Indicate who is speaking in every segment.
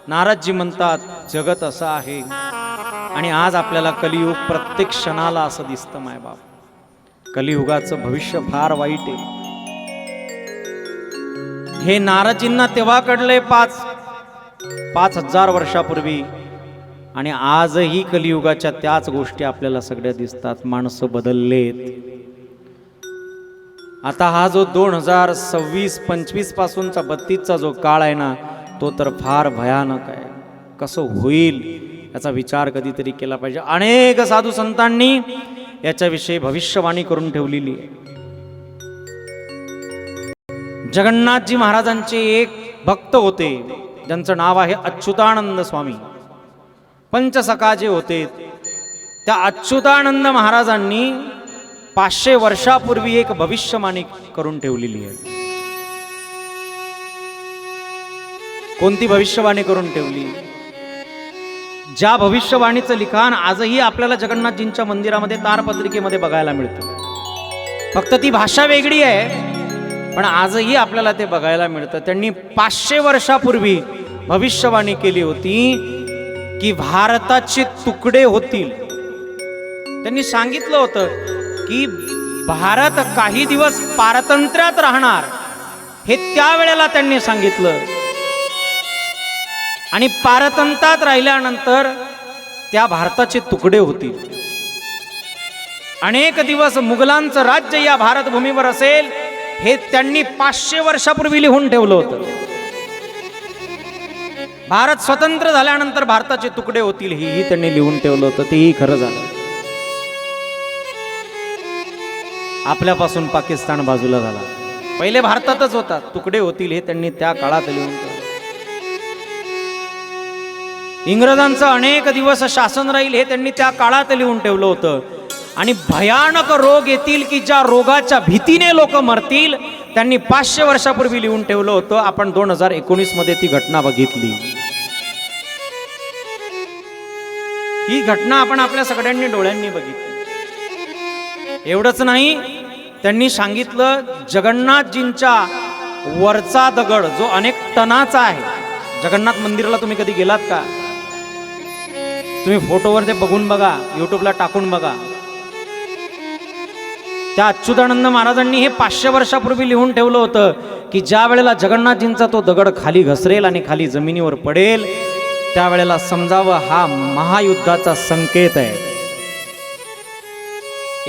Speaker 1: नारदजी म्हणतात जगत असं आहे आणि आज आपल्याला कलियुग प्रत्येक क्षणाला असं दिसतं मायबाप. कलियुगाचं भविष्य फार वाईट आहे. हे नारदजींना तेव्हा कळले 5,000 वर्षापूर्वी आणि आजही कलियुगाच्या त्याच गोष्टी आपल्याला सगळ्या दिसतात. माणसं बदललेत. आता हा जो 2026-25 पासूनचा 32चा जो काळ आहे ना, तो तर फार भयानक आहे. कसं होईल याचा विचार कधीतरी केला पाहिजे. अनेक साधू संतांनी याच्याविषयी भविष्यवाणी करून ठेवलेली आहे. जगन्नाथजी महाराजांचे एक भक्त होते ज्यांचं नाव आहे अच्युतानंद स्वामी. पंचसखा जे होते त्या अच्युतानंद महाराजांनी 500 वर्षापूर्वी एक भविष्यवाणी करून ठेवलेली आहे. कोणती भविष्यवाणी करून ठेवली? ज्या भविष्यवाणीचं लिखाण आजही आपल्याला जगन्नाथजींच्या मंदिरामध्ये तारपत्रिकेमध्ये बघायला मिळतं. फक्त ती भाषा वेगळी आहे, पण आजही आपल्याला ते बघायला मिळतं. त्यांनी 500 वर्षापूर्वी भविष्यवाणी केली होती की भारताचे तुकडे होतील. त्यांनी सांगितलं होतं की भारत काही दिवस पारतंत्र्यात राहणार, हे त्यावेळेला त्यांनी सांगितलं. आणि पारतंत्र्यात राहिल्यानंतर त्या भारताचे तुकडे होतील. अनेक दिवस मुघलांचं राज्य या भारतभूमीवर असेल, हे त्यांनी 500 वर्षापूर्वी लिहून ठेवलं होतं. भारत स्वतंत्र झाल्यानंतर भारताचे तुकडे होतील हेही त्यांनी लिहून ठेवलं होतं. तेही खरं झालं. आपल्यापासून पाकिस्तान बाजूला झाला. पहिले भारतातच होता. तुकडे होतील हे त्यांनी त्या काळात लिहून ठेवलं. इंग्रजांचं अनेक दिवस शासन राहील हे त्यांनी त्या काळात लिहून ठेवलं होतं. आणि भयानक रोग येतील की ज्या रोगाच्या भीतीने लोक मरतील, त्यांनी 500 वर्षापूर्वी लिहून ठेवलं होतं. आपण 2019 मध्ये ती घटना बघितली. ही घटना आपण आपल्या सगळ्यांनी डोळ्यांनी बघितली. एवढंच नाही, त्यांनी सांगितलं जगन्नाथजींच्या वरचा दगड जो अनेक टनाचा आहे. जगन्नाथ मंदिराला तुम्ही कधी गेलात का? तुम्ही फोटोवर ते बघून बघा, युट्यूबला टाकून बघा. त्या अच्युतानंद महाराजांनी हे 500 वर्षापूर्वी लिहून ठेवलं होतं की ज्या वेळेला जगन्नाथजींचा तो दगड खाली घसरेल आणि खाली जमिनीवर पडेल, त्यावेळेला समजावं हा महायुद्धाचा संकेत आहे.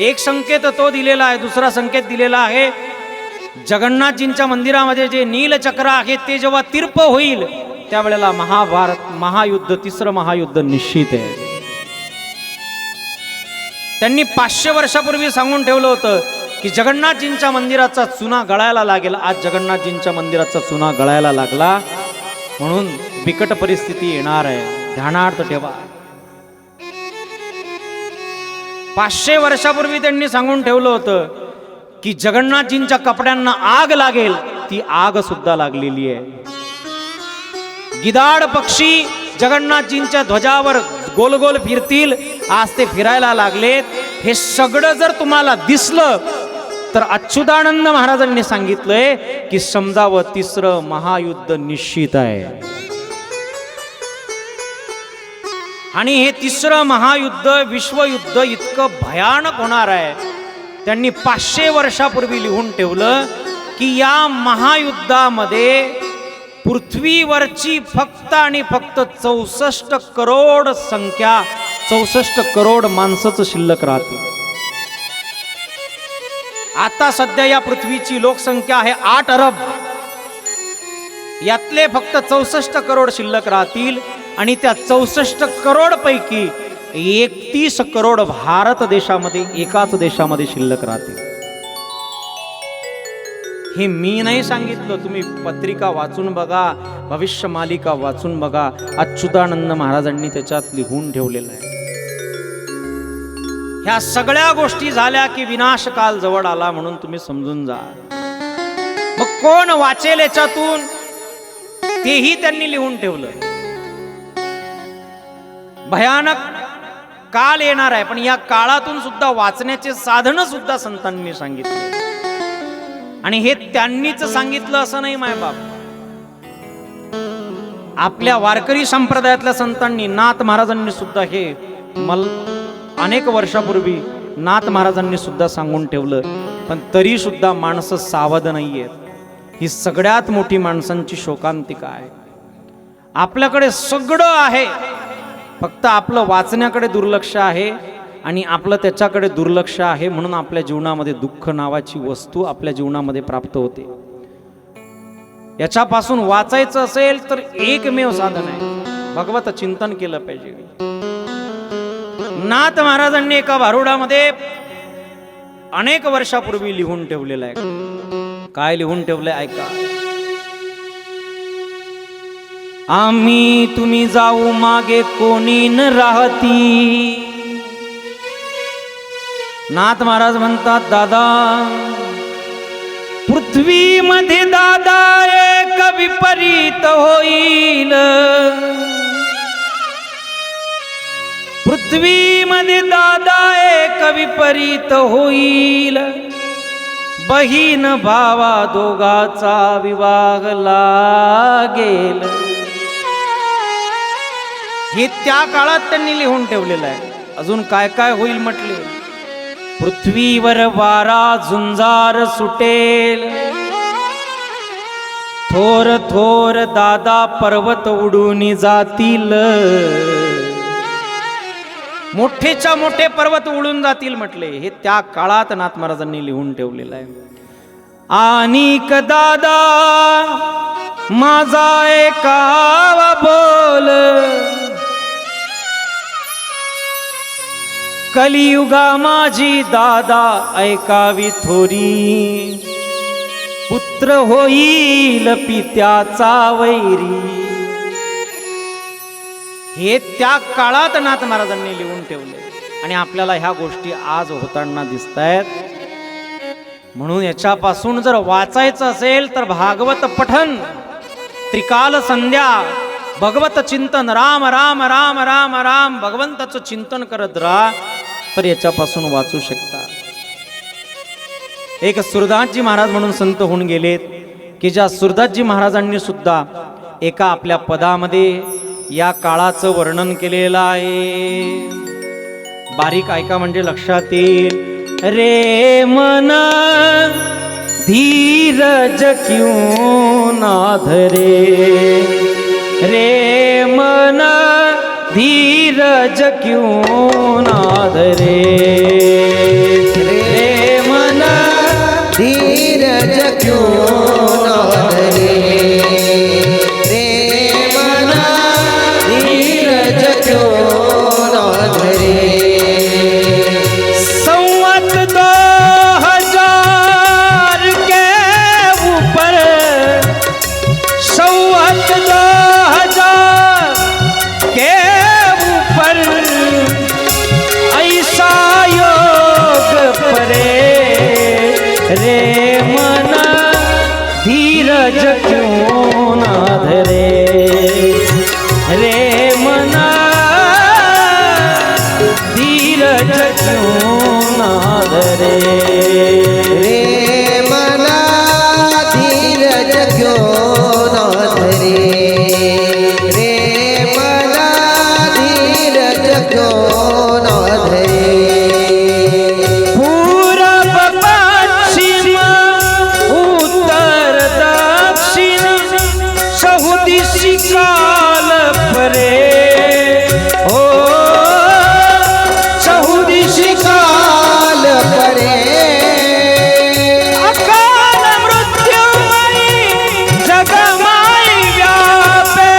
Speaker 1: एक संकेत तो दिलेला आहे. दुसरा संकेत दिलेला आहे जगन्नाथजींच्या मंदिरामध्ये जे नीलचक्र आहे ते जेव्हा तिरप होईल, त्यावेळेला महायुद्ध, तिसरं महायुद्ध निश्चित आहे. त्यांनी 500 वर्षापूर्वी सांगून ठेवलं होतं की जगन्नाथजींच्या मंदिराचा चुना गळायला लागेल. आज जगन्नाथजींच्या मंदिराचा चुना गळायला लागला, म्हणून बिकट परिस्थिती येणार आहे. ध्यानार्थ ठेवा. 500 वर्षापूर्वी त्यांनी सांगून ठेवलं होतं की जगन्नाथजींच्या कपड्यांना आग लागेल. ती आग सुद्धा लागलेली आहे. गिधाड पक्षी जगन्नाथजींच्या ध्वजावर गोल गोल फिरतील, आज ते फिरायला लागलेत. हे सगळं जर तुम्हाला दिसलं तर अच्युतानंद महाराजांनी सांगितलंय की समजावं तिसरं महायुद्ध निश्चित आहे. आणि हे तिसरं महायुद्ध, विश्वयुद्ध इतकं भयानक होणार आहे. त्यांनी 500 वर्षापूर्वी लिहून ठेवलं की या महायुद्धामध्ये पृथ्वीवरची फक्त आणि फक्त 64 करोड संख्या, 64 करोड माणसंच शिल्लक राहतील. आता सध्या या पृथ्वीची लोकसंख्या आहे 8 अरब. यातले फक्त 64 करोड शिल्लक राहतील. आणि त्या 64 करोड पैकी 31 करोड भारत देशामध्ये, एकाच देशामध्ये शिल्लक राहतील. हे मी नाही सांगितलं. तुम्ही पत्रिका वाचून बघा, भविष्य मालिका वाचून बघा. अच्युतानंद महाराजांनी त्याच्यात लिहून ठेवलेलं आहे. ह्या सगळ्या गोष्टी झाल्या की विनाशकाल जवळ आला म्हणून तुम्ही समजून जा. मग कोण वाचेल याच्यातून, तेही त्यांनी लिहून ठेवलं. भयानक काल येणार आहे, पण या काळातून सुद्धा वाचण्याचे साधन सुद्धा संतांनी सांगितले. आणि हे त्यांनीच सांगितलं असं नाही मायबाप. आपल्या वारकरी संप्रदायातल्या संतांनी, नाथ महाराजांनी सुद्धा हे अनेक वर्षापूर्वी नाथ महाराजांनी सुद्धा सांगून ठेवलं, पण तरी सुद्धा माणसं सावध नाहीयेत। ही सगळ्यात मोठी माणसांची शोकांतिका आहे। आपल्याकडे सगळं आहे, फक्त आपलं वाचण्याकडे दुर्लक्ष आहे आणि आपलं त्याच्याकडे दुर्लक्ष आहे, म्हणून आपल्या जीवनामध्ये दुःख नावाची वस्तू आपल्या जीवनामध्ये प्राप्त होते। याच्यापासून वाचायचं असेल तर एकमेव साधन आहे, भगवत चिंतन केलं पाहिजे। नाथ महाराजांनी एका भारुडामध्ये अनेक वर्षापूर्वी लिहून ठेवलेलं आहे। काय लिहून ठेवलंय ऐका। आम्ही तुम्ही जाऊ मागे कोणी न राहती। नाथ महाराज म्हणतात, दादा पृथ्वीमध्ये दादा एक विपरीत होईल। पृथ्वीमध्ये दादा एक विपरीत होईल। बहीण भावा दोघाचा विवाह लागेल। हे त्या काळात त्यांनी लिहून ठेवलेलं आहे। अजून काय काय होईल म्हटले, पृथ्वीवर वारा झुंजार सुटेल। थोर थोर दादा पर्वत उडून जातील। मोठेच्या मोठे पर्वत उडून जातील म्हटले। हे त्या काळात नाथ महाराजांनी लिहून ठेवलेलं आहे। आणि दादा माझा ऐकावा बोल। कलियुगा माझी दादा ऐकावी थोरी। पुत्र होईल पित्याचा वैरी। हे त्या काळात नाथ महाराजांनी लिहून ठेवले आणि आपल्याला ह्या गोष्टी आज होताना दिसत आहेत। म्हणून याच्यापासून जर वाचायचं असेल तर भागवत पठन, त्रिकाल संध्या, भगवत चिंतन, राम राम राम राम राम भगवंताचं चिंतन करत राहा, तर याच्यापासून वाचू शकता। एक सुरदासजी महाराज म्हणून संत होऊन गेलेत, की ज्या सुरदासजी महाराजांनी सुद्धा एका आपल्या पदामध्ये या काळाचं वर्णन केलेलं आहे। बारीक ऐका म्हणजे लक्षात येईल। रे मन धीरज क्यों ना धरे। रे मन धीरज क्यों ना धरे। रे मन धीरज क्यों ना धरे। रे मन धीरज क्यों ना धरे। रे मन धीरज क्यों ना धरे। रे मन धीरज क्यों ना धरे। रे मन धीरज क्यों ना धरे। काल परे हो चहुदिशी काल परे। अकाल मृत्युमयी जगमाई व्यापे।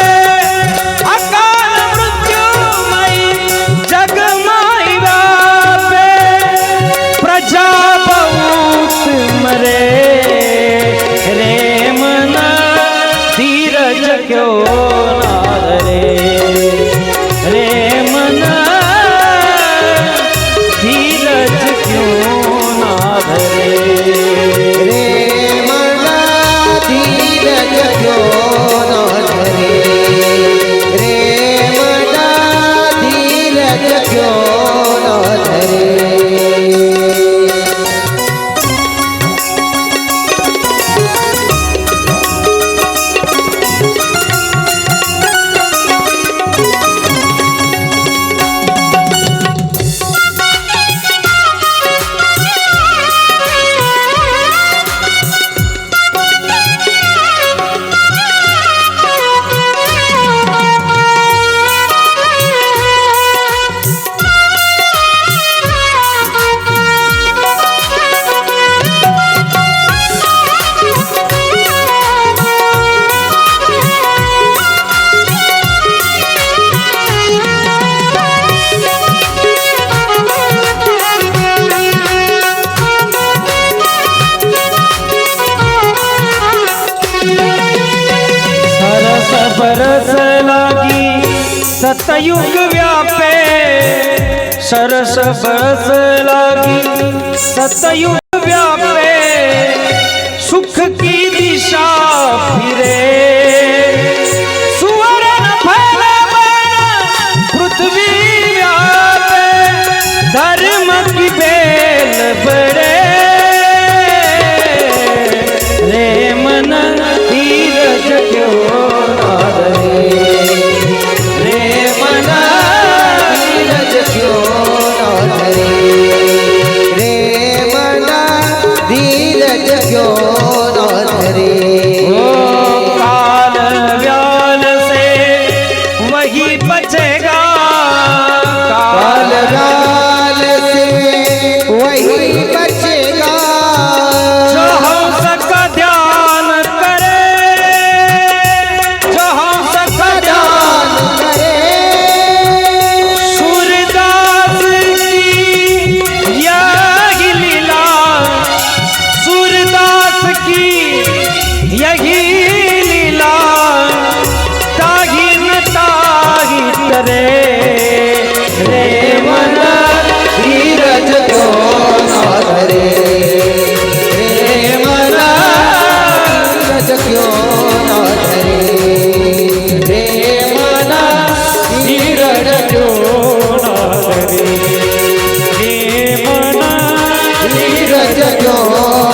Speaker 1: अकाल मृत्युमयी जगमाई सतयुग व्यापे सरस बरस लागी सतयुग व्यापे सुख की दिशा फिरे सुवर्ण फैले पृथ्वी व्यापे धर्म की बेल बड़े रे मन धीरज क्यों ना धरे रे मन धीरज क्यों ना धरे
Speaker 2: रे मन धीरज क्यों न धरे
Speaker 1: ओ काल व्याल से वही बचेगा
Speaker 2: काल व्याल से वही बचेगा
Speaker 1: जो हंस का ध्यान करे जो हंस का ध्यान
Speaker 2: करे
Speaker 1: सूरदास की यही लीला सूरदास की यही लीला ताही न ताही करे रे मन
Speaker 2: धीरज क्यों न धरे रे मन धीरज क्यों न धरे रे मन धीरज क्यों न धरे
Speaker 1: हे मन
Speaker 2: धीरज क्यों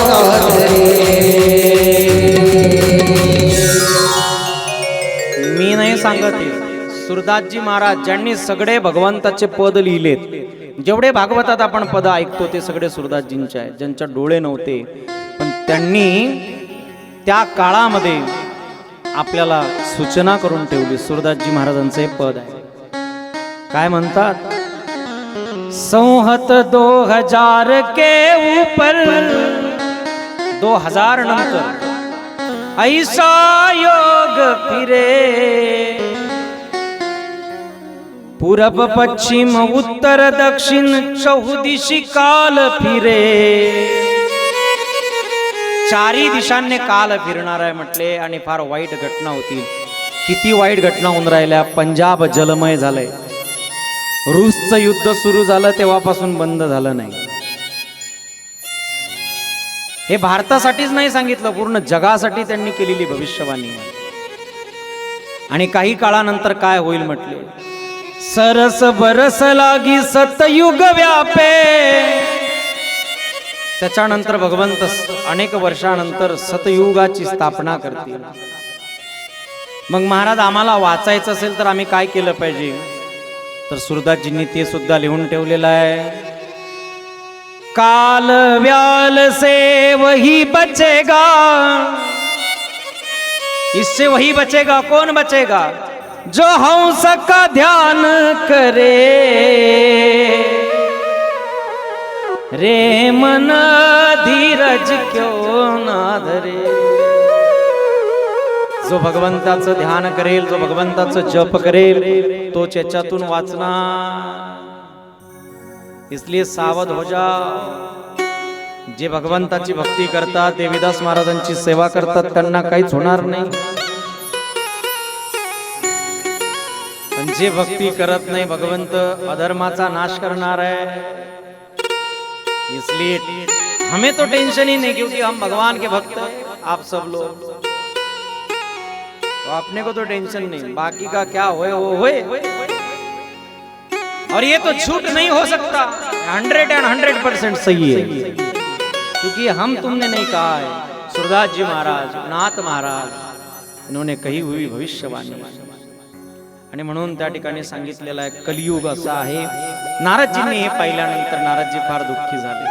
Speaker 2: न धरे
Speaker 1: मी नाही सांगत आहे. सुरदासजी महाराज ज्यांनी सगळे भगवंताचे पद लिहिलेत जेवढे भागवतात आपण पद ऐकतो ते सगळे सुरदासजींचे आहेत ज्यांच्या डोळे नव्हते पण त्यांनी त्या काळामध्ये आपल्याला सूचना करून ठेवली. सुरदासजी महाराजांचे पद आहे काय म्हणतात संहत 2000 के ऊपर 2000 नंतर ऐसा योग फिरे पूरब पश्चिम उत्तर दक्षिण चौदिशी काल फिरे चारी दिशांनी काल फिरणार आहे म्हटले आणि फार वाईट घटना होतील. किती वाईट घटना होऊन राहिल्या. पंजाब जलमय झालंय. रूसचं युद्ध सुरू झालं तेव्हापासून बंद झालं नाही. हे भारतासाठीच नाही सांगितलं पूर्ण जगासाठी त्यांनी केलेली भविष्यवाणी. आणि काही काळानंतर काय होईल म्हटले सरस बरस लागी सतयुग व्यापे. त्याच्यानंतर भगवंत अनेक वर्षानंतर सतयुगाची स्थापना करतील. मग महाराज आम्हाला वाचायचं असेल तर आम्ही काय केलं पाहिजे तर सुरदासजींनी ते सुद्धा लिहून ठेवलेलं आहे. काल व्याल से वही बचेगा इससे वही बचेगा. कौन बचेगा जो हंस का ध्यान करे रे मन धीरज क्यों ना धरे. जो भगवंताचं ध्यान करेल जो भगवंताचं जप करेल तोच याच्यातून वाचणार. इसलिए सावध हो जा. जे भगवंताची भक्ती करतात देवीदास महाराजांची सेवा करतात त्यांना काहीच होणार नाही. पण जे भक्ती करत नाही भगवंत अधर्माचा नाश करणार है. इसलिए हमें तो टेंशन ही नहीं क्योंकि हम भगवान के भक्त हैं आप सब लोग. तो अपने को तो टेंशन नहीं बाकी का क्या होए वो होए. और ये तो झूठ नहीं हो सकता 100% सही है क्योंकि हम तुमने नहीं कहा है. सुरदास जी महाराज नाथ महाराज इन्होंने कही हुई भविष्यवाणी. आणि म्हणून त्या ठिकाणी सांगितलेलं आहे कलियुग असा आहे. नारदजींनी हे पाहिल्यानंतर नारदजी फार दुःखी झाले.